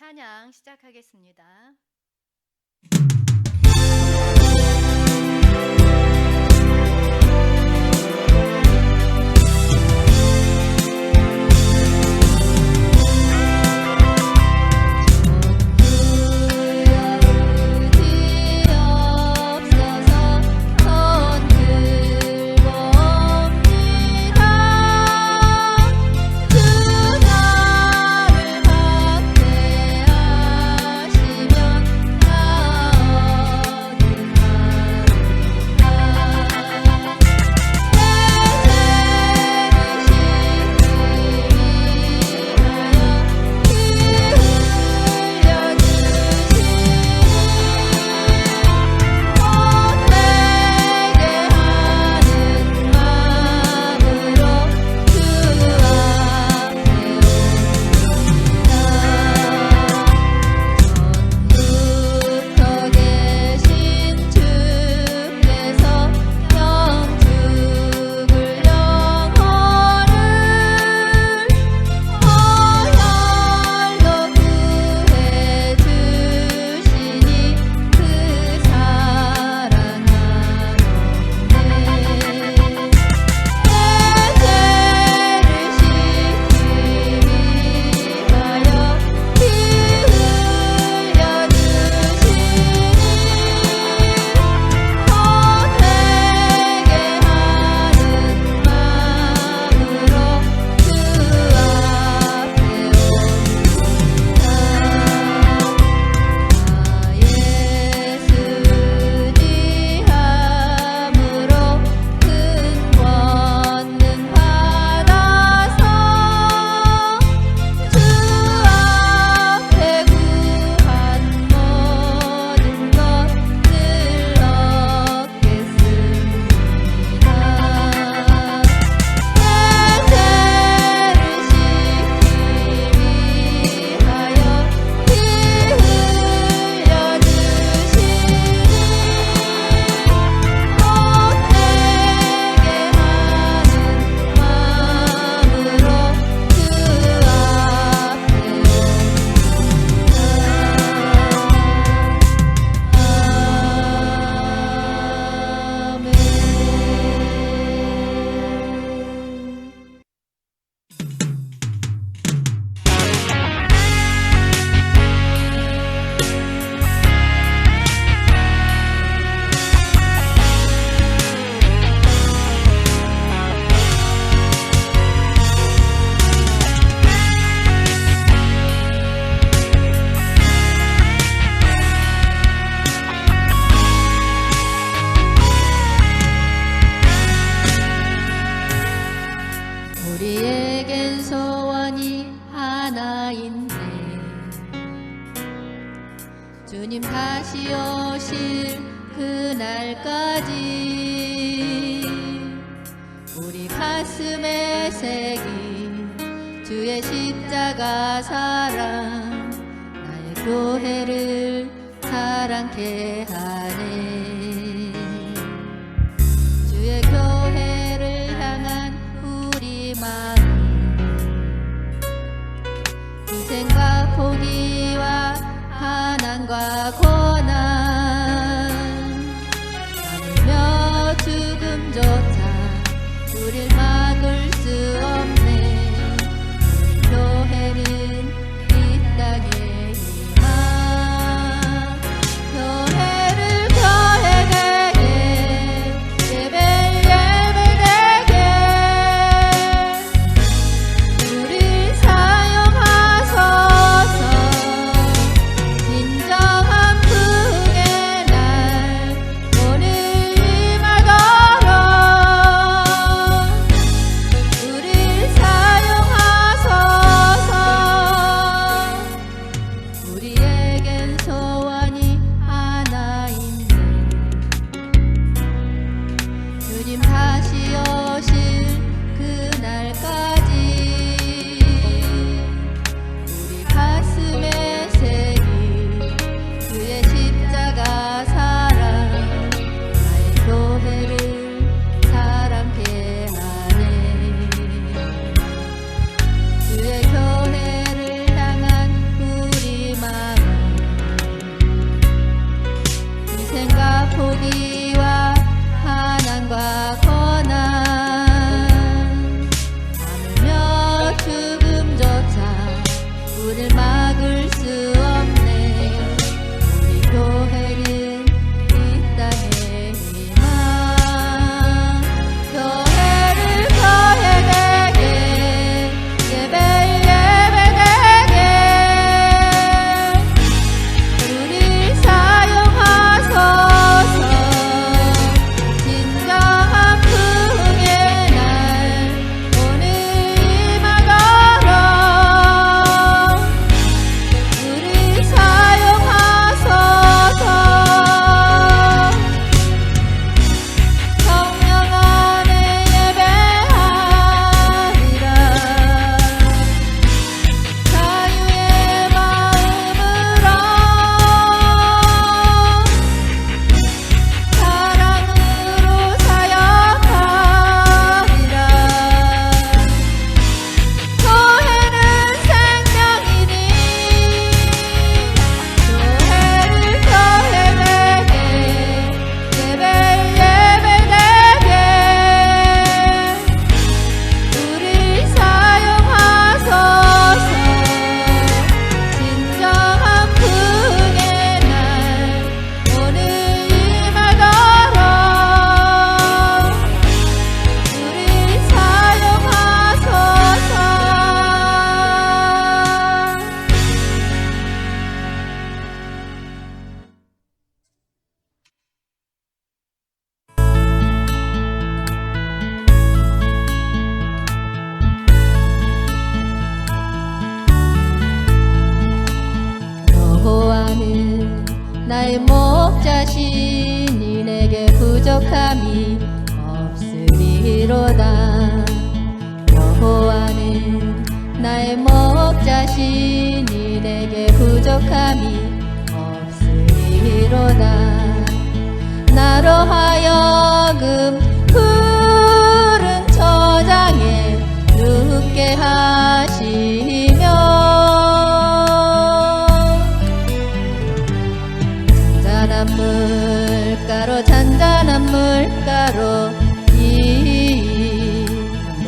찬양 시작하겠습니다. 우리에겐 소원이 하나 있네. 주님 다시 오실 그날까지 우리 가슴에 새긴 주의 십자가 사랑 나의 교회를 사랑케 하네. 주의 교회를 향한 우리 마음 희생과 포기와 가난과 고난 하물며 죽음조차 우릴 막을 수 없네. 우리 교회는 이 땅에 희망 교회를 교회 나의 목자신이 내게 부족함이 없으리로다. 여호와는 나의 목자신이 내게 부족함이 없으리로다. 나로 하여금 푸른 저장에 눕게 하시며 잔잔한 물가로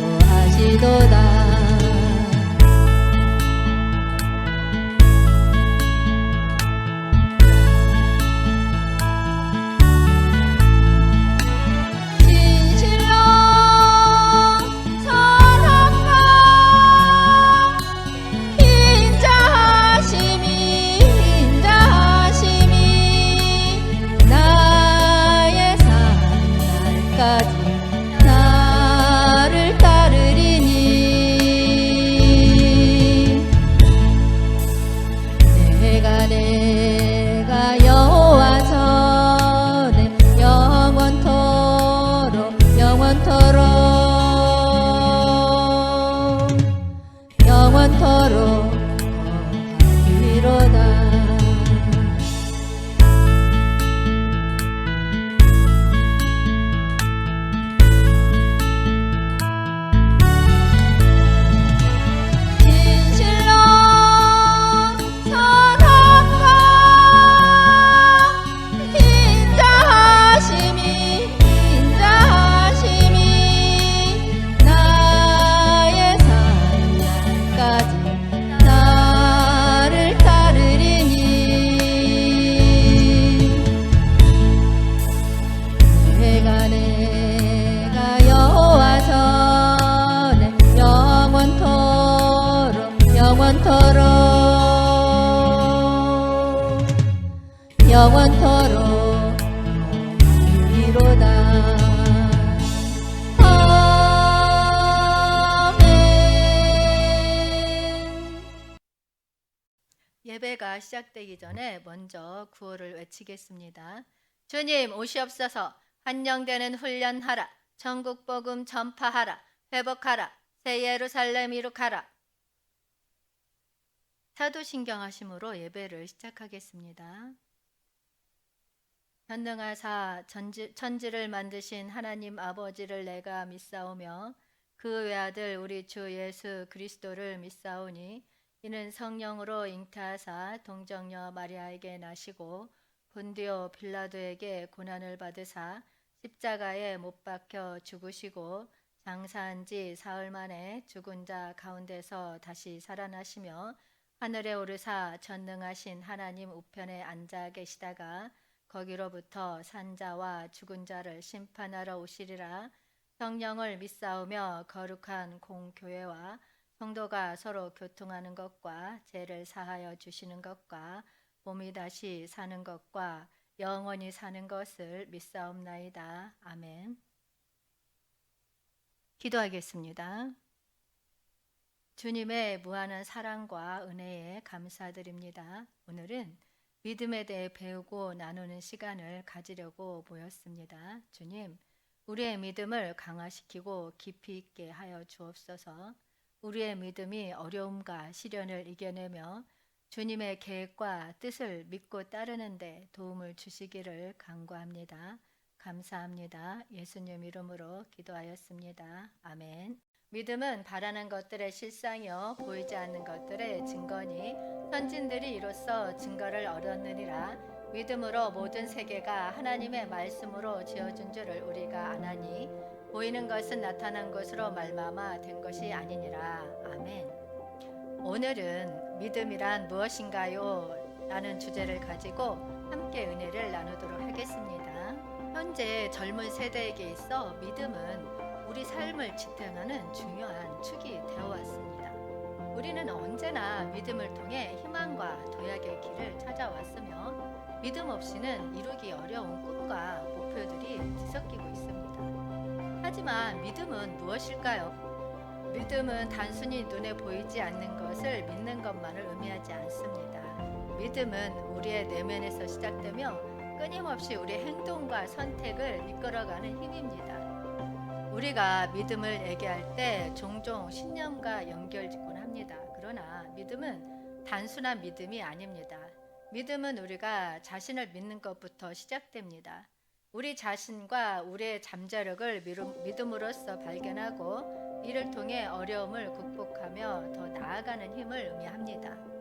인도하시도다. 나를 따르리니 내가 여호와 전에 영원토록 거하리로다. 영원토록 이로다. 아멘. 예배가 시작되기 전에 먼저 구호를 외치겠습니다. 주님 오시옵소서. 한영되는 훈련하라. 전국 복음 전파하라. 회복하라. 새 예루살렘 이룩하라. 사도신경하심으로 예배를 시작하겠습니다. 전능하사 천지를 만드신 하나님 아버지를 내가 믿사오며 그 외아들 우리 주 예수 그리스도를 믿사오니 이는 성령으로 잉태하사 동정녀 마리아에게 나시고 본디오 빌라도에게 고난을 받으사 십자가에 못 박혀 죽으시고 장사한 지 사흘 만에 죽은 자 가운데서 다시 살아나시며 하늘에 오르사 전능하신 하나님 우편에 앉아 계시다가 거기로부터 산자와 죽은 자를 심판하러 오시리라. 성령을 믿사오며 거룩한 공교회와 성도가 서로 교통하는 것과 죄를 사하여 주시는 것과 몸이 다시 사는 것과 영원히 사는 것을 믿사옵나이다. 아멘. 기도하겠습니다. 주님의 무한한 사랑과 은혜에 감사드립니다. 오늘은 믿음에 대해 배우고 나누는 시간을 가지려고 모였습니다. 주님, 우리의 믿음을 강화시키고 깊이 있게 하여 주옵소서. 우리의 믿음이 어려움과 시련을 이겨내며 주님의 계획과 뜻을 믿고 따르는 데 도움을 주시기를 간구합니다. 감사합니다. 예수님 이름으로 기도하였습니다. 아멘. 믿음은 바라는 것들의 실상이요 보이지 않는 것들의 증거니 선진들이 이로써 증거를 얻었느니라. 믿음으로 모든 세계가 하나님의 말씀으로 지어준 줄을 우리가 아나니 보이는 것은 나타난 것으로 말미암아 된 것이 아니니라. 아멘. 오늘은 믿음이란 무엇인가요? 라는 주제를 가지고 함께 은혜를 나누도록 하겠습니다. 현재 젊은 세대에게 있어 믿음은 우리 삶을 지탱하는 중요한 축이 되어 왔습니다. 우리는 언제나 믿음을 통해 희망과 도약의 길을 찾아왔으며 믿음 없이는 이루기 어려운 꿈과 목표들이 뒤섞이고 있습니다. 하지만 믿음은 무엇일까요? 믿음은 단순히 눈에 보이지 않는 것을 믿는 것만을 의미하지 않습니다. 믿음은 우리의 내면에서 시작되며 끊임없이 우리의 행동과 선택을 이끌어가는 힘입니다. 우리가 믿음을 얘기할 때 종종 신념과 연결짓곤 합니다. 그러나 믿음은 단순한 믿음이 아닙니다. 믿음은 우리가 자신을 믿는 것부터 시작됩니다. 우리 자신과 우리의 잠재력을 믿음으로써 발견하고 이를 통해 어려움을 극복하며 더 나아가는 힘을 의미합니다.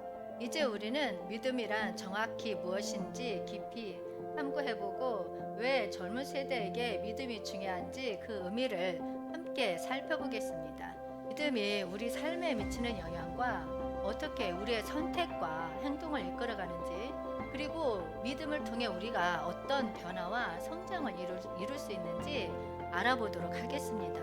이제 우리는 믿음이란 정확히 무엇인지 깊이 탐구해보고 왜 젊은 세대에게 믿음이 중요한지 그 의미를 함께 살펴보겠습니다. 믿음이 우리 삶에 미치는 영향과 어떻게 우리의 선택과 행동을 이끌어가는지, 그리고 믿음을 통해 우리가 어떤 변화와 성장을 이룰 수 있는지 알아보도록 하겠습니다.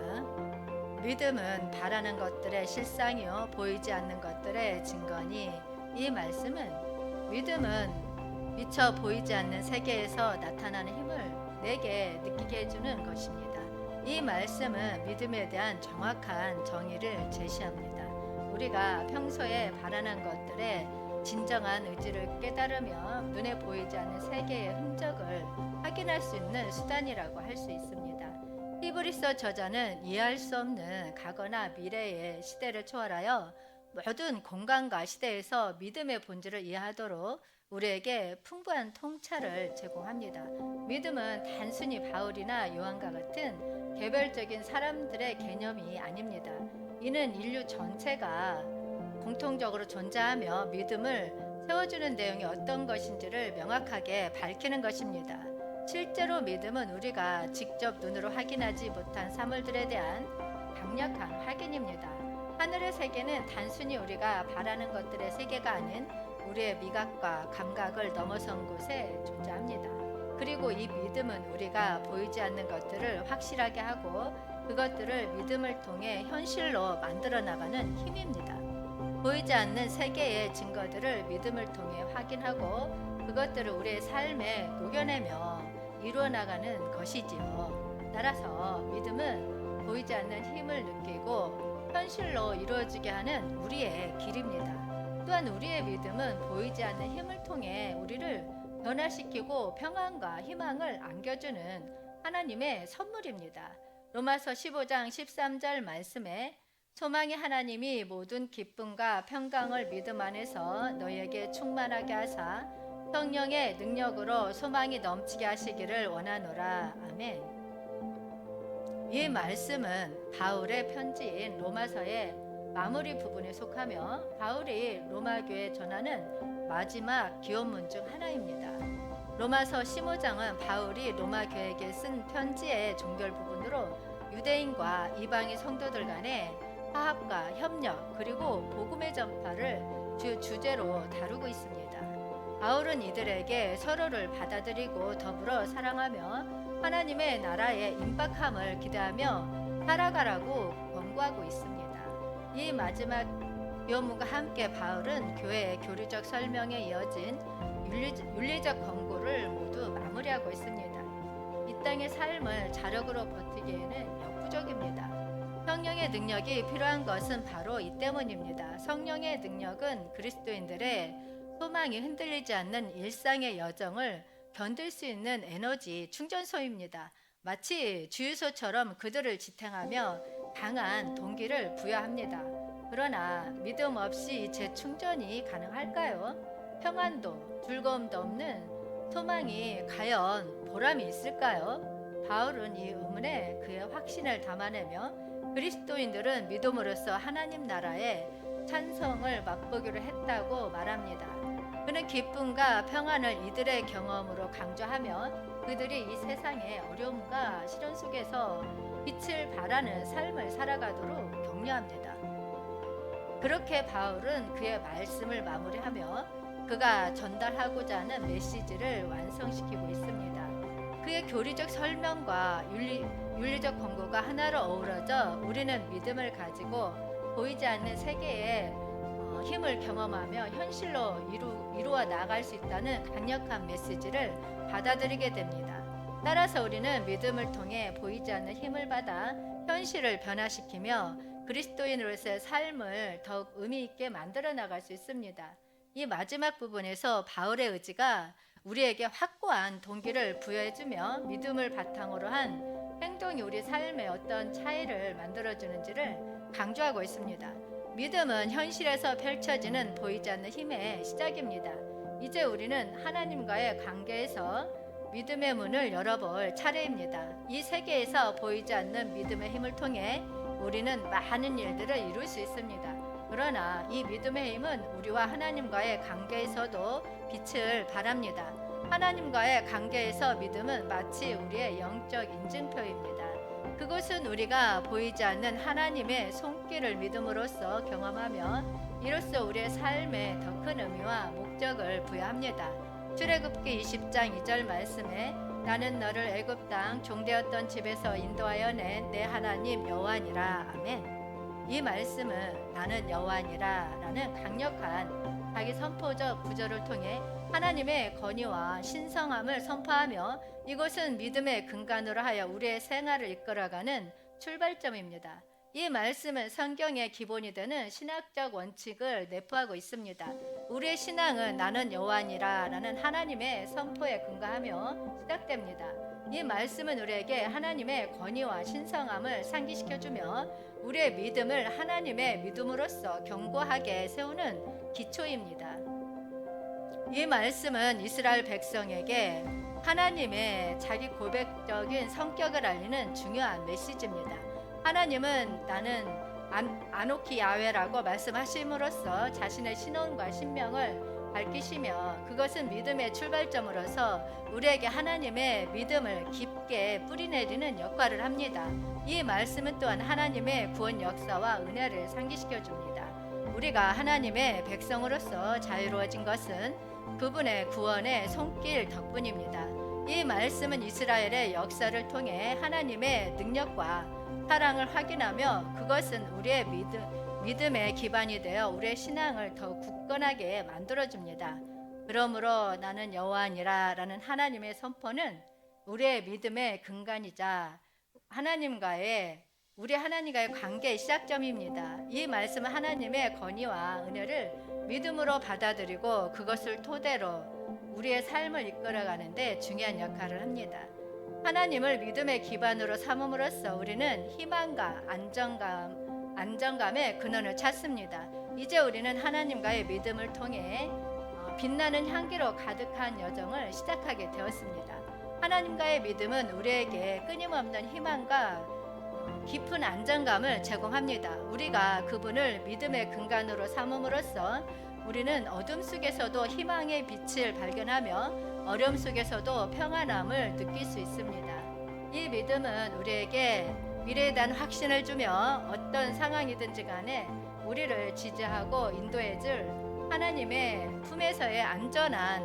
믿음은 바라는 것들의 실상이요 보이지 않는 것들의 증거니, 이 말씀은 믿음은 미처 보이지 않는 세계에서 나타나는 힘을 내게 느끼게 해주는 것입니다. 이 말씀은 믿음에 대한 정확한 정의를 제시합니다. 우리가 평소에 바라는 것들의 진정한 의지를 깨달으며 눈에 보이지 않는 세계의 흔적을 확인할 수 있는 수단이라고 할 수 있습니다. 히브리서 저자는 이해할 수 없는 과거나 미래의 시대를 초월하여 모든 공간과 시대에서 믿음의 본질을 이해하도록 우리에게 풍부한 통찰을 제공합니다. 믿음은 단순히 바울이나 요한과 같은 개별적인 사람들의 개념이 아닙니다. 이는 인류 전체가 공통적으로 존재하며 믿음을 세워주는 내용이 어떤 것인지를 명확하게 밝히는 것입니다. 실제로 믿음은 우리가 직접 눈으로 확인하지 못한 사물들에 대한 강력한 확인입니다. 하늘의 세계는 단순히 우리가 바라는 것들의 세계가 아닌 우리의 미각과 감각을 넘어선 곳에 존재합니다. 그리고 이 믿음은 우리가 보이지 않는 것들을 확실하게 하고 그것들을 믿음을 통해 현실로 만들어 나가는 힘입니다. 보이지 않는 세계의 증거들을 믿음을 통해 확인하고 그것들을 우리의 삶에 녹여내며 이루어 나가는 것이지요. 따라서 믿음은 보이지 않는 힘을 느끼고 현실로 이루어지게 하는 우리의 길입니다. 또한 우리의 믿음은 보이지 않는 힘을 통해 우리를 변화시키고 평안과 희망을 안겨주는 하나님의 선물입니다. 로마서 15장 13절 말씀에 소망이 하나님이 모든 기쁨과 평강을 믿음 안에서 너에게 충만하게 하사 성령의 능력으로 소망이 넘치게 하시기를 원하노라. 아멘. 이 말씀은 바울의 편지인 로마서의 마무리 부분에 속하며 바울이 로마 교회에 전하는 마지막 기원문 중 하나입니다. 로마서 15장은 바울이 로마 교회에게 쓴 편지의 종결 부분으로 유대인과 이방인 성도들 간의 화합과 협력 그리고 복음의 전파를 주제로 다루고 있습니다. 바울은 이들에게 서로를 받아들이고 더불어 사랑하며 하나님의 나라의 임박함을 기대하며 살아가라고 권고하고 있습니다. 이 마지막 요문과 함께 바울은 교회의 교리적 설명에 이어진 윤리적 권고를 모두 마무리하고 있습니다. 이 땅의 삶을 자력으로 버티기에는 역부족입니다. 성령의 능력이 필요한 것은 바로 이 때문입니다. 성령의 능력은 그리스도인들의 소망이 흔들리지 않는 일상의 여정을 견딜 수 있는 에너지 충전소입니다. 마치 주유소처럼 그들을 지탱하며 강한 동기를 부여합니다. 그러나 믿음 없이 재충전이 가능할까요? 평안도 즐거움도 없는 소망이 과연 보람이 있을까요? 바울은 이 의문에 그의 확신을 담아내며 그리스도인들은 믿음으로써 하나님 나라의 찬성을 맛보기로 했다고 말합니다. 그는 기쁨과 평안을 이들의 경험으로 강조하며 그들이 이 세상의 어려움과 시련 속에서 빛을 발하는 삶을 살아가도록 격려합니다. 그렇게 바울은 그의 말씀을 마무리하며 그가 전달하고자 하는 메시지를 완성시키고 있습니다. 그의 교리적 설명과 윤리적 권고가 하나로 어우러져 우리는 믿음을 가지고 보이지 않는 세계의 힘을 경험하며 현실로 이루어 나갈 수 있다는 강력한 메시지를 받아들이게 됩니다. 따라서 우리는 믿음을 통해 보이지 않는 힘을 받아 현실을 변화시키며 그리스도인으로서의 삶을 더욱 의미 있게 만들어 나갈 수 있습니다. 이 마지막 부분에서 바울의 의지가 우리에게 확고한 동기를 부여해주며 믿음을 바탕으로 한 행동이 우리 삶에 어떤 차이를 만들어주는지를 강조하고 있습니다. 믿음은 현실에서 펼쳐지는 보이지 않는 힘의 시작입니다. 이제 우리는 하나님과의 관계에서 믿음의 문을 열어볼 차례입니다. 이 세계에서 보이지 않는 믿음의 힘을 통해 우리는 많은 일들을 이룰 수 있습니다. 그러나 이 믿음의 힘은 우리와 하나님과의 관계에서도 빛을 발합니다. 하나님과의 관계에서 믿음은 마치 우리의 영적 인증표입니다. 그것은 우리가 보이지 않는 하나님의 손길을 믿음으로써 경험하며 이로써 우리의 삶에 더 큰 의미와 목적을 부여합니다. 출애굽기 20장 2절 말씀에 나는 너를 애굽 땅 종되었던 집에서 인도하여 낸 내 하나님 여호와니라. 아멘. 이 말씀은 나는 여호와니라 라는 강력한 자기 선포적 구절을 통해 하나님의 권위와 신성함을 선포하며 이것은 믿음의 근간으로 하여 우리의 생활을 이끌어가는 출발점입니다. 이 말씀은 성경의 기본이 되는 신학적 원칙을 내포하고 있습니다. 우리의 신앙은 나는 여호와니라 라는 하나님의 선포에 근거하며 시작됩니다. 이 말씀은 우리에게 하나님의 권위와 신성함을 상기시켜주며 우리의 믿음을 하나님의 믿음으로서 견고하게 세우는 기초입니다. 이 말씀은 이스라엘 백성에게 하나님의 자기 고백적인 성격을 알리는 중요한 메시지입니다. 하나님은 나는 아노키 야훼라고 말씀하심으로써 자신의 신원과 신명을 밝히시며 그것은 믿음의 출발점으로서 우리에게 하나님의 믿음을 깊게 뿌리내리는 역할을 합니다. 이 말씀은 또한 하나님의 구원 역사와 은혜를 상기시켜 줍니다. 우리가 하나님의 백성으로서 자유로워진 것은 그분의 구원의 손길 덕분입니다. 이 말씀은 이스라엘의 역사를 통해 하나님의 능력과 사랑을 확인하며 그것은 우리의 믿음의 기반이 되어 우리의 신앙을 더 굳건하게 만들어줍니다. 그러므로 나는 여호와니라 라는 하나님의 선포는 우리의 믿음의 근간이자 우리 하나님과의 관계의 시작점입니다. 이 말씀은 하나님의 권위와 은혜를 믿음으로 받아들이고 그것을 토대로 우리의 삶을 이끌어가는데 중요한 역할을 합니다. 하나님을 믿음의 기반으로 삼음으로써 우리는 희망과 안정감의 근원을 찾습니다. 이제 우리는 하나님과의 믿음을 통해 빛나는 향기로 가득한 여정을 시작하게 되었습니다. 하나님과의 믿음은 우리에게 끊임없는 희망과 깊은 안정감을 제공합니다. 우리가 그분을 믿음의 근간으로 삼음으로써 우리는 어둠 속에서도 희망의 빛을 발견하며 어려움 속에서도 평안함을 느낄 수 있습니다. 이 믿음은 우리에게 미래에 대한 확신을 주며 어떤 상황이든지 간에 우리를 지지하고 인도해줄 하나님의 품에서의 안전한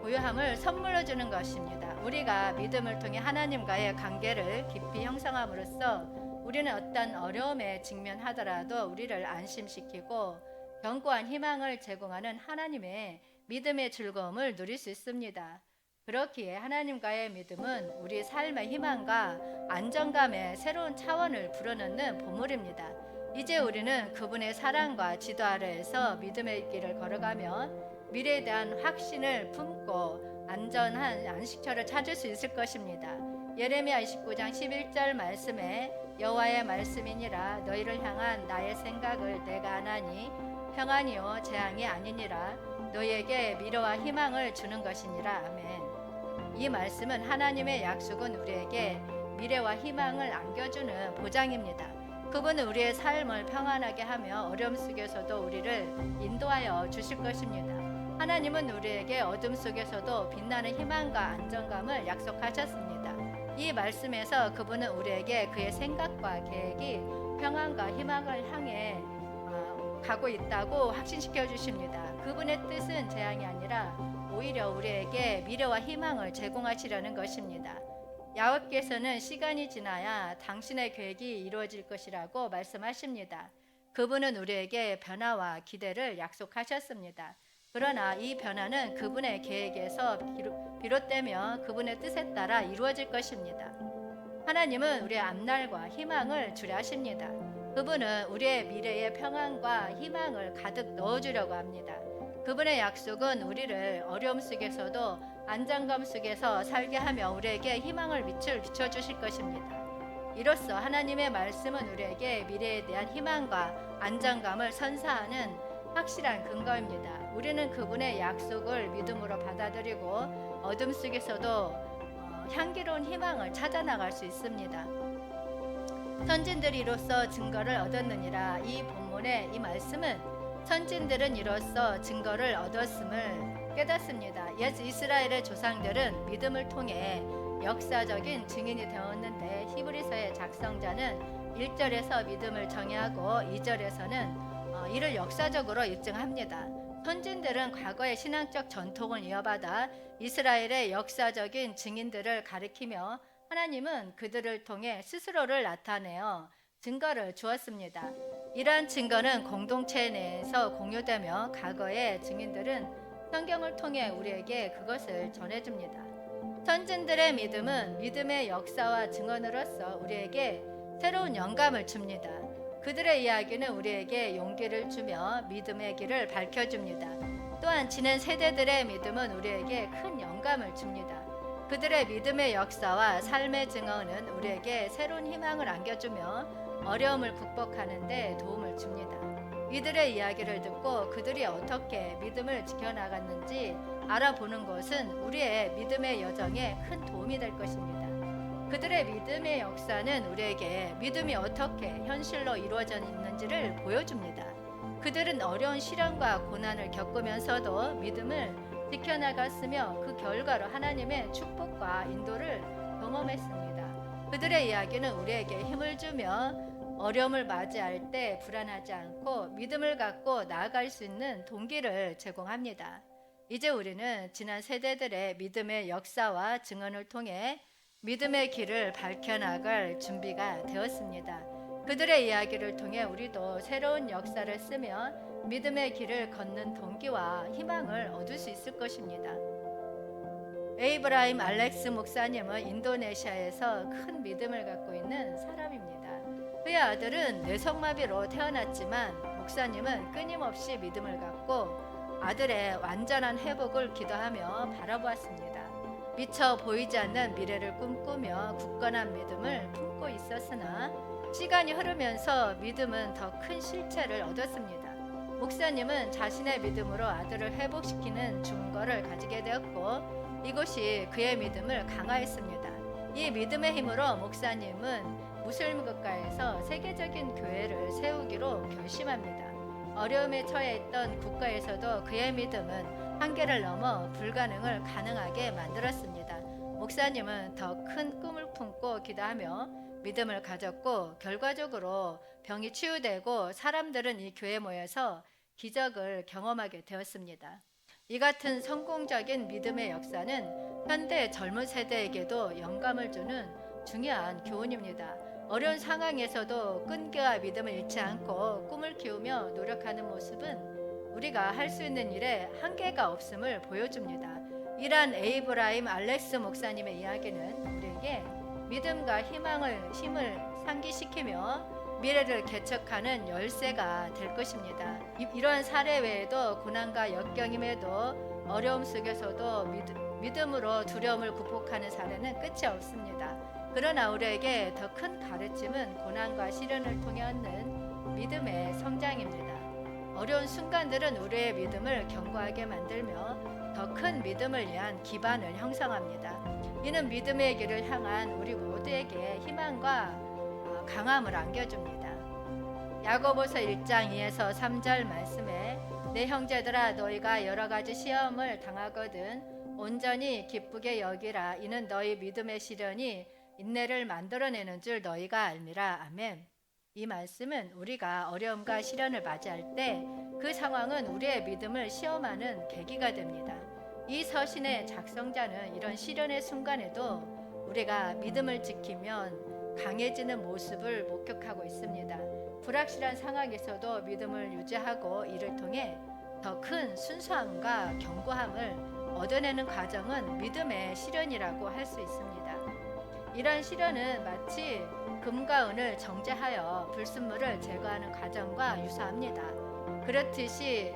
고요함을 선물로 주는 것입니다. 우리가 믿음을 통해 하나님과의 관계를 깊이 형성함으로써 우리는 어떤 어려움에 직면하더라도 우리를 안심시키고 견고한 희망을 제공하는 하나님의 믿음의 즐거움을 누릴 수 있습니다. 그렇기에 하나님과의 믿음은 우리 삶의 희망과 안정감의 새로운 차원을 불어넣는 보물입니다. 이제 우리는 그분의 사랑과 지도 아래에서 믿음의 길을 걸어가며 미래에 대한 확신을 품고 안전한 안식처를 찾을 수 있을 것입니다. 예레미야 29장 11절 말씀에 여호와의 말씀이니라 너희를 향한 나의 생각을 내가 아나니 평안이요 재앙이 아니니라 너희에게 미래와 희망을 주는 것이니라. 아멘. 이 말씀은 하나님의 약속은 우리에게 미래와 희망을 안겨주는 보장입니다. 그분은 우리의 삶을 평안하게 하며 어려움 속에서도 우리를 인도하여 주실 것입니다. 하나님은 우리에게 어둠 속에서도 빛나는 희망과 안정감을 약속하셨습니다. 이 말씀에서 그분은 우리에게 그의 생각과 계획이 평안과 희망을 향해 가고 있다고 확신시켜 주십니다. 그분의 뜻은 재앙이 아니라 오히려 우리에게 미래와 희망을 제공하시려는 것입니다. 야곱께서는 시간이 지나야 당신의 계획이 이루어질 것이라고 말씀하십니다. 그분은 우리에게 변화와 기대를 약속하셨습니다. 그러나 이 변화는 그분의 계획에서 비롯되며 그분의 뜻에 따라 이루어질 것입니다. 하나님은 우리의 앞날과 희망을 주려 하십니다. 그분은 우리의 미래에 평안과 희망을 가득 넣어주려고 합니다. 그분의 약속은 우리를 어려움 속에서도 안정감 속에서 살게 하며 우리에게 희망을 비춰주실 것입니다. 이로써 하나님의 말씀은 우리에게 미래에 대한 희망과 안정감을 선사하는 확실한 근거입니다. 우리는 그분의 약속을 믿음으로 받아들이고 어둠 속에서도 향기로운 희망을 찾아 나갈 수 있습니다. 선진들이 이로써 증거를 얻었느니라. 이 본문의 이 말씀은 선진들은 이로써 증거를 얻었음을 깨닫습니다. 옛 이스라엘의 조상들은 믿음을 통해 역사적인 증인이 되었는데 히브리서의 작성자는 1절에서 믿음을 정의하고 2절에서는 이를 역사적으로 입증합니다. 선진들은 과거의 신앙적 전통을 이어받아 이스라엘의 역사적인 증인들을 가리키며 하나님은 그들을 통해 스스로를 나타내어 증거를 주었습니다. 이러한 증거는 공동체 내에서 공유되며 과거의 증인들은 성경을 통해 우리에게 그것을 전해줍니다. 선진들의 믿음은 믿음의 역사와 증언으로서 우리에게 새로운 영감을 줍니다. 그들의 이야기는 우리에게 용기를 주며 믿음의 길을 밝혀줍니다. 또한 지난 세대들의 믿음은 우리에게 큰 영감을 줍니다. 그들의 믿음의 역사와 삶의 증언은 우리에게 새로운 희망을 안겨주며 어려움을 극복하는 데 도움을 줍니다. 이들의 이야기를 듣고 그들이 어떻게 믿음을 지켜나갔는지 알아보는 것은 우리의 믿음의 여정에 큰 도움이 될 것입니다. 그들의 믿음의 역사는 우리에게 믿음이 어떻게 현실로 이루어져 있는지를 보여줍니다. 그들은 어려운 시련과 고난을 겪으면서도 믿음을 지켜나갔으며 그 결과로 하나님의 축복과 인도를 경험했습니다. 그들의 이야기는 우리에게 힘을 주며 어려움을 맞이할 때 불안하지 않고 믿음을 갖고 나아갈 수 있는 동기를 제공합니다. 이제 우리는 지난 세대들의 믿음의 역사와 증언을 통해 믿음의 길을 밝혀나갈 준비가 되었습니다. 그들의 이야기를 통해 우리도 새로운 역사를 쓰며 믿음의 길을 걷는 동기와 희망을 얻을 수 있을 것입니다. 에이브라임 알렉스 목사님은 인도네시아에서 큰 믿음을 갖고 있는 사람입니다. 그의 아들은 뇌성마비로 태어났지만 목사님은 끊임없이 믿음을 갖고 아들의 완전한 회복을 기도하며 바라보았습니다. 미처 보이지 않는 미래를 꿈꾸며 굳건한 믿음을 품고 있었으나 시간이 흐르면서 믿음은 더 큰 실체를 얻었습니다. 목사님은 자신의 믿음으로 아들을 회복시키는 증거를 가지게 되었고 이것이 그의 믿음을 강화했습니다. 이 믿음의 힘으로 목사님은 무슬림 국가에서 세계적인 교회를 세우기로 결심합니다. 어려움에 처해 있던 국가에서도 그의 믿음은 한계를 넘어 불가능을 가능하게 만들었습니다. 목사님은 더 큰 꿈을 품고 기도하며 믿음을 가졌고 결과적으로 병이 치유되고 사람들은 이 교회에 모여서 기적을 경험하게 되었습니다. 이 같은 성공적인 믿음의 역사는 현대 젊은 세대에게도 영감을 주는 중요한 교훈입니다. 어려운 상황에서도 끈기와 믿음을 잃지 않고 꿈을 키우며 노력하는 모습은 우리가 할 수 있는 일에 한계가 없음을 보여줍니다. 이러한 에이브라임 알렉스 목사님의 이야기는 우리에게 믿음과 힘을 상기시키며 미래를 개척하는 열쇠가 될 것입니다. 이러한 사례 외에도 고난과 역경임에도 어려움 속에서도 믿음으로 두려움을 극복하는 사례는 끝이 없습니다. 그러나 우리에게 더 큰 가르침은 고난과 시련을 통해 얻는 믿음의 성장입니다. 어려운 순간들은 우리의 믿음을 견고하게 만들며 더 큰 믿음을 위한 기반을 형성합니다. 이는 믿음의 길을 향한 우리 모두에게 희망과 강함을 안겨줍니다. 야고보서 1장 2에서 3절 말씀에 내 형제들아 너희가 여러 가지 시험을 당하거든 온전히 기쁘게 여기라. 이는 너희 믿음의 시련이 인내를 만들어내는 줄 너희가 알미라. 아멘. 이 말씀은 우리가 어려움과 시련을 맞이할 때 그 상황은 우리의 믿음을 시험하는 계기가 됩니다. 이 서신의 작성자는 이런 시련의 순간에도 우리가 믿음을 지키면 강해지는 모습을 목격하고 있습니다. 불확실한 상황에서도 믿음을 유지하고 이를 통해 더 큰 순수함과 견고함을 얻어내는 과정은 믿음의 시련이라고 할 수 있습니다. 이러한 시련은 마치 금과 은을 정제하여 불순물을 제거하는 과정과 유사합니다. 그렇듯이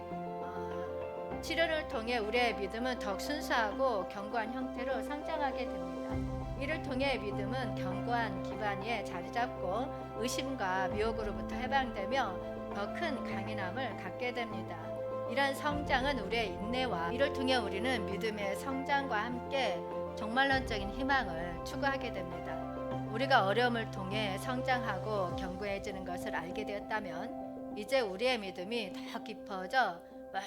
치료를 통해 우리의 믿음은 더욱 순수하고 견고한 형태로 성장하게 됩니다. 이를 통해 믿음은 견고한 기반 위에 자리 잡고 의심과 미혹으로부터 해방되며 더 큰 강인함을 갖게 됩니다. 이러한 성장은 우리의 인내와 이를 통해 우리는 믿음의 성장과 함께 종말론적인 희망을 추구하게 됩니다. 우리가 어려움을 통해 성장하고 견고해지는 것을 알게 되었다면 이제 우리의 믿음이 더 깊어져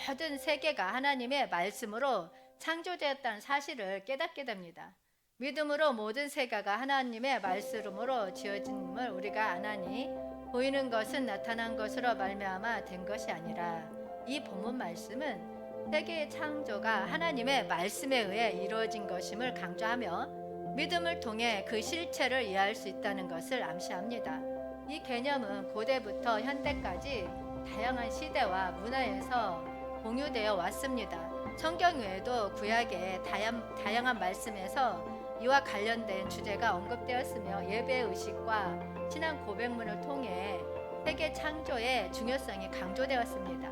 모든 세계가 하나님의 말씀으로 창조되었다는 사실을 깨닫게 됩니다. 믿음으로 모든 세계가 하나님의 말씀으로 지어짐을 우리가 아나니 보이는 것은 나타난 것으로 말미암아 된 것이 아니라 이 본문 말씀은 세계의 창조가 하나님의 말씀에 의해 이루어진 것임을 강조하며 믿음을 통해 그 실체를 이해할 수 있다는 것을 암시합니다. 이 개념은 고대부터 현대까지 다양한 시대와 문화에서 공유되어 왔습니다. 성경 외에도 구약의 다양한 말씀에서 이와 관련된 주제가 언급되었으며 예배의 의식과 신앙 고백문을 통해 세계 창조의 중요성이 강조되었습니다.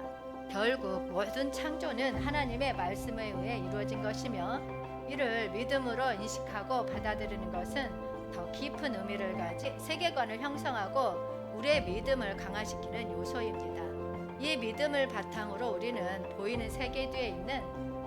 결국 모든 창조는 하나님의 말씀에 의해 이루어진 것이며 이를 믿음으로 인식하고 받아들이는 것은 더 깊은 의미를 가진 세계관을 형성하고 우리의 믿음을 강화시키는 요소입니다. 이 믿음을 바탕으로 우리는 보이는 세계 뒤에 있는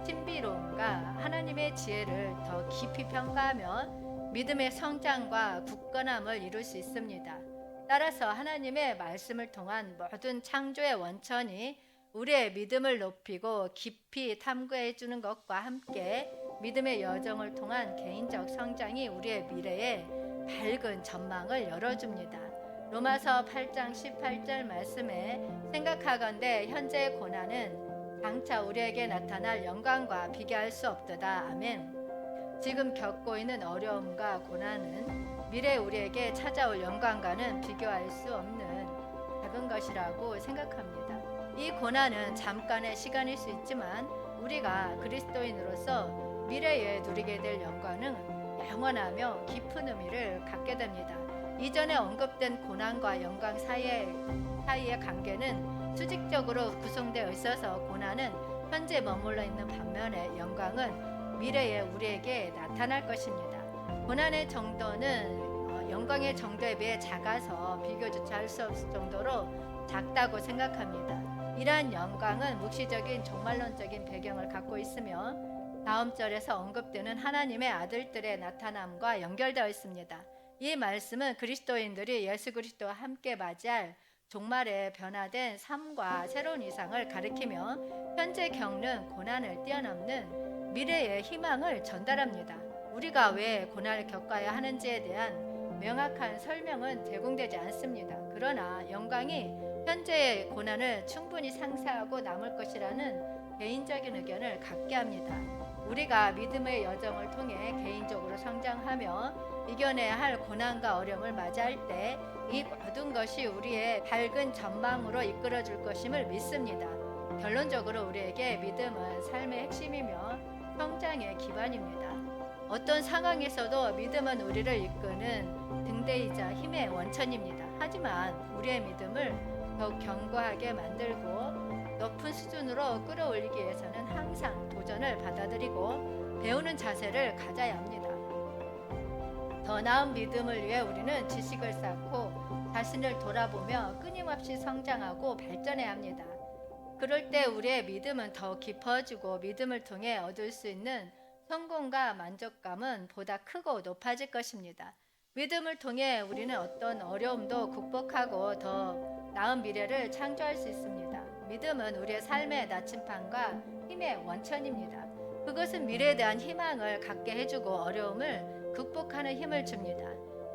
신비로움과 하나님의 지혜를 더 깊이 평가하며 믿음의 성장과 굳건함을 이룰 수 있습니다. 따라서 하나님의 말씀을 통한 모든 창조의 원천이 우리의 믿음을 높이고 깊이 탐구해 주는 것과 함께 믿음의 여정을 통한 개인적 성장이 우리의 미래에 밝은 전망을 열어줍니다. 로마서 8장 18절 말씀에 생각하건대 현재의 고난은 장차 우리에게 나타날 영광과 비교할 수 없도다. 아멘. 지금 겪고 있는 어려움과 고난은 미래 우리에게 찾아올 영광과는 비교할 수 없는 작은 것이라고 생각합니다. 이 고난은 잠깐의 시간일 수 있지만 우리가 그리스도인으로서 미래에 누리게 될 영광은 영원하며 깊은 의미를 갖게 됩니다. 이전에 언급된 고난과 영광 사이의 관계는 수직적으로 구성되어 있어서 고난은 현재 머물러 있는 반면에 영광은 미래에 우리에게 나타날 것입니다. 고난의 정도는 영광의 정도에 비해 작아서 비교조차 할 수 없을 정도로 작다고 생각합니다. 이러한 영광은 묵시적인 종말론적인 배경을 갖고 있으며 다음 절에서 언급되는 하나님의 아들들의 나타남과 연결되어 있습니다. 이 말씀은 그리스도인들이 예수 그리스도와 함께 맞이할 종말의 변화된 삶과 새로운 이상을 가리키며 현재 겪는 고난을 뛰어넘는 미래의 희망을 전달합니다. 우리가 왜 고난을 겪어야 하는지에 대한 명확한 설명은 제공되지 않습니다. 그러나 영광이 현재의 고난을 충분히 상쇄하고 남을 것이라는 개인적인 의견을 갖게 합니다. 우리가 믿음의 여정을 통해 개인적으로 성장하며 이겨내야 할 고난과 어려움을 맞이할 때 이 모든 것이 우리의 밝은 전망으로 이끌어 줄 것임을 믿습니다. 결론적으로 우리에게 믿음은 삶의 핵심이며 성장의 기반입니다. 어떤 상황에서도 믿음은 우리를 이끄는 등대이자 힘의 원천입니다. 하지만 우리의 믿음을 더욱 견고하게 만들고 높은 수준으로 끌어올리기 위해서는 항상 도전을 받아들이고 배우는 자세를 가져야 합니다. 더 나은 믿음을 위해 우리는 지식을 쌓고 자신을 돌아보며 끊임없이 성장하고 발전해야 합니다. 그럴 때 우리의 믿음은 더 깊어지고 믿음을 통해 얻을 수 있는 성공과 만족감은 보다 크고 높아질 것입니다. 믿음을 통해 우리는 어떤 어려움도 극복하고 더 나은 미래를 창조할 수 있습니다. 믿음은 우리의 삶의 나침반과 힘의 원천입니다. 그것은 미래에 대한 희망을 갖게 해주고 어려움을 극복하는 힘을 줍니다.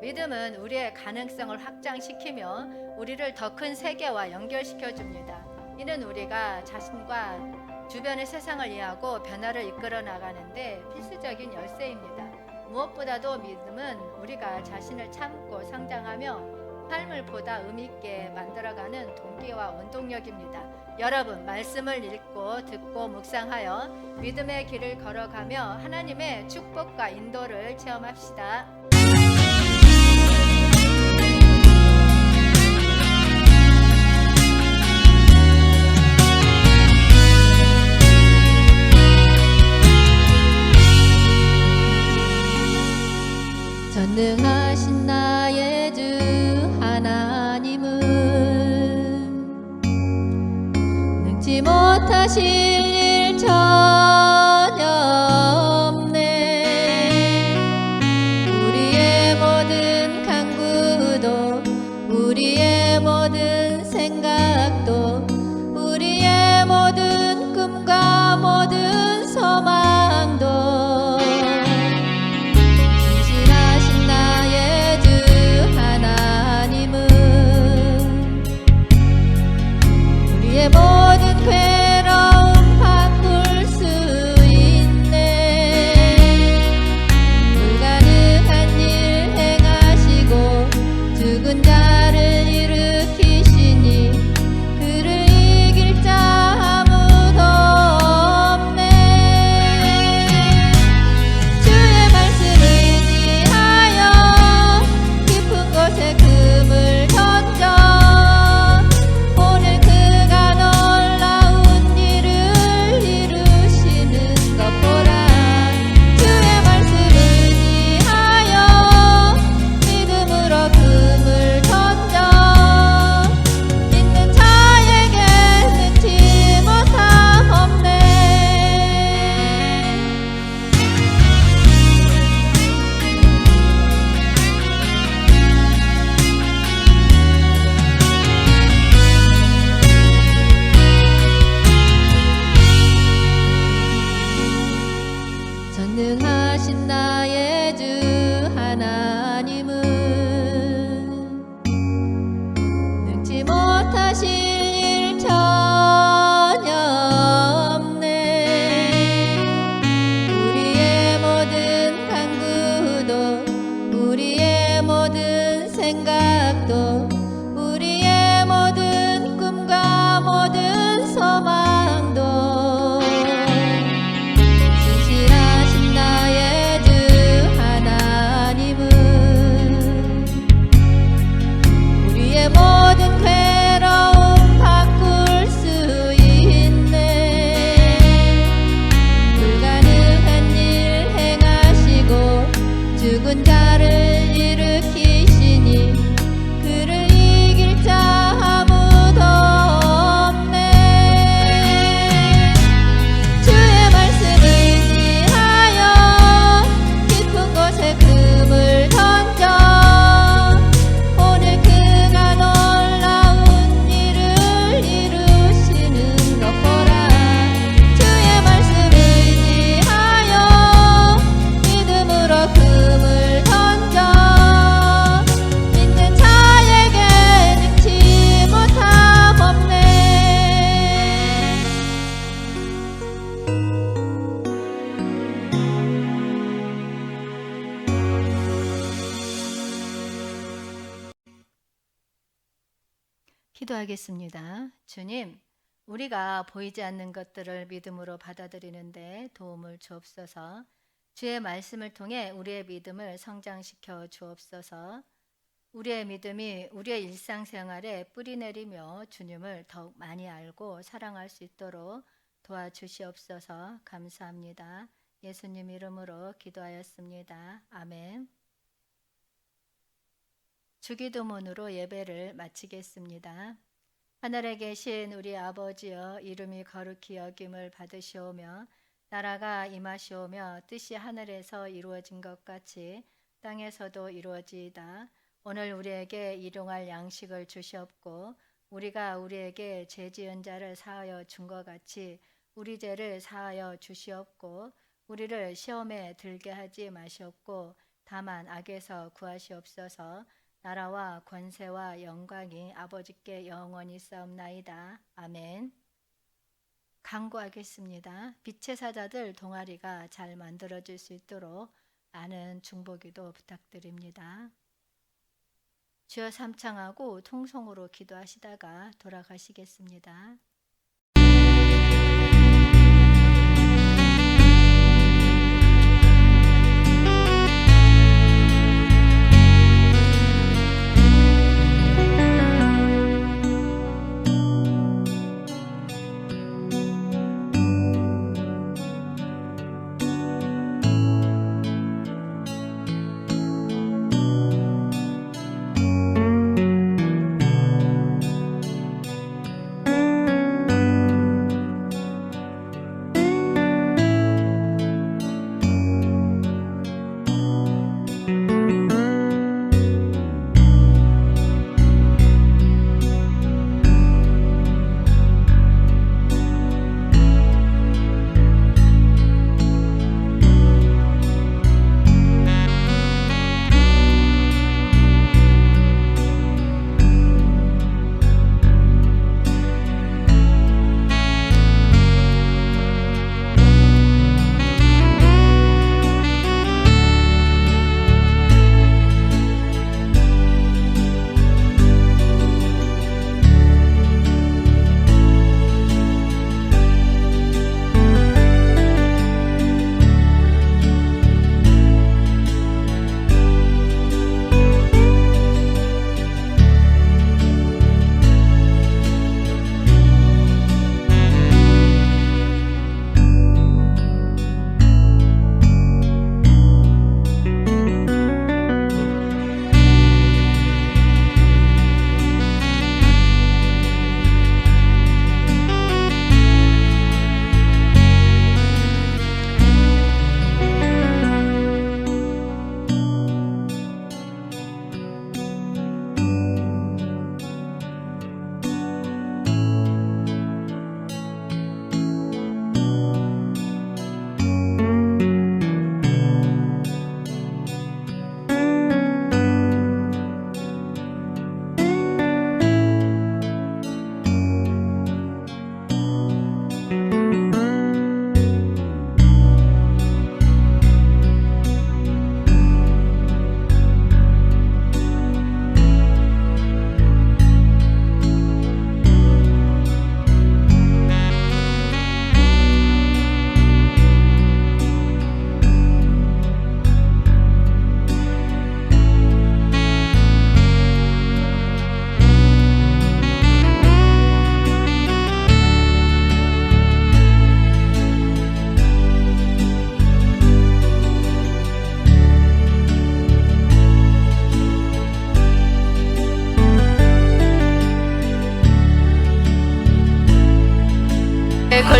믿음은 우리의 가능성을 확장시키며 우리를 더 큰 세계와 연결시켜 줍니다. 이는 우리가 자신과 주변의 세상을 이해하고 변화를 이끌어 나가는데 필수적인 열쇠입니다. 무엇보다도 믿음은 우리가 자신을 참고 성장하며 삶을 보다 의미 있게 만들어가는 동기와 원동력입니다. 여러분, 말씀을 읽고 듣고 묵상하여 믿음의 길을 걸어가며 하나님의 축복과 인도를 체험합시다. 전능하신 나의 주 하나님은 능치 못하실 일 전혀 없네. 우리의 모든 간구도 우리의 모든 생각도 우리의 모든 꿈과 모든 소망도 신실하신 나의 주 하나님은 우리의 모든 괴로움 바꿀 수 있네. 불가능한 일 행하시고 죽은 자를 일으키시니 그를 이길 자 아무도 없네. 주의 말씀 의지하여 깊은 곳에 금을 던져 오늘 그가 놀라운 일을 이루시는 것 보라. 주의 말씀 의지하여 믿음으로 금을 던져 믿는 자에게 능치 못함 없네. 전능하신 나의 주 하나님은 능치 못하실 일 전혀 없네. 우리의 모든 간구도 우리의 모든 생각도 우리의 모든 꿈과 모든 소망도 신실하신 나의 주 하나님은 우리의 모든 괴로움 바꿀 수 있네. 불가능한 일 행하시고 죽은 자를 일으키시니 그를 이길 자 아무도 없네. 주의 말씀 의지하여 깊은 곳에 금을 던져 오늘 그가 놀라운 일을 이루시는 것 보라. 주의 말씀 의지하여 믿음으로 금을 던져 믿는 자에게 능치 못함 없네. 기도하겠습니다. 주님, 우리가 보이지 않는 것들을 믿음으로 받아들이는데 도움을 주옵소서. 주의 말씀을 통해 우리의 믿음을 성장시켜 주옵소서. 우리의 믿음이 우리의 일상생활에 뿌리내리며 주님을 더욱 많이 알고 사랑할 수 있도록 도와주시옵소서. 감사합니다. 예수님 이름으로 기도하였습니다. 아멘. 주기도문으로 예배를 마치겠습니다. 하늘에 계신 우리 아버지여, 이름이 거룩히 여김을 받으시오며 나라가 임하시오며 뜻이 하늘에서 이루어진 것 같이 땅에서도 이루어지이다. 오늘 우리에게 일용할 양식을 주시옵고 우리가 우리에게 죄 지은 자를 사하여 준 것 같이 우리 죄를 사하여 주시옵고 우리를 시험에 들게 하지 마시옵고 다만 악에서 구하시옵소서. 나라와 권세와 영광이 아버지께 영원히 있사옵나이다. 아멘. 간구하겠습니다. 빛의 사자들 동아리가 잘 만들어질 수 있도록 많은 중보기도 부탁드립니다. 주여 삼창하고 통성으로 기도하시다가 돌아가시겠습니다.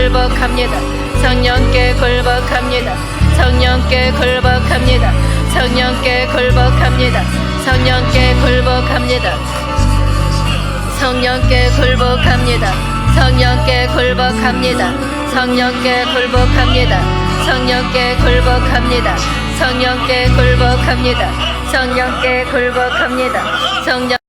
굴복합니다. 성령께 굴복합니다. 성령께 굴복합니다. 성령께 굴복합니다. 성령께 굴복합니다. 성령께 굴복합니다. 성령께 굴복합니다. 성령께 굴복합니다. 성령께 굴복합니다. 성령께 굴복합니다. 성령께 굴복합니다. 성령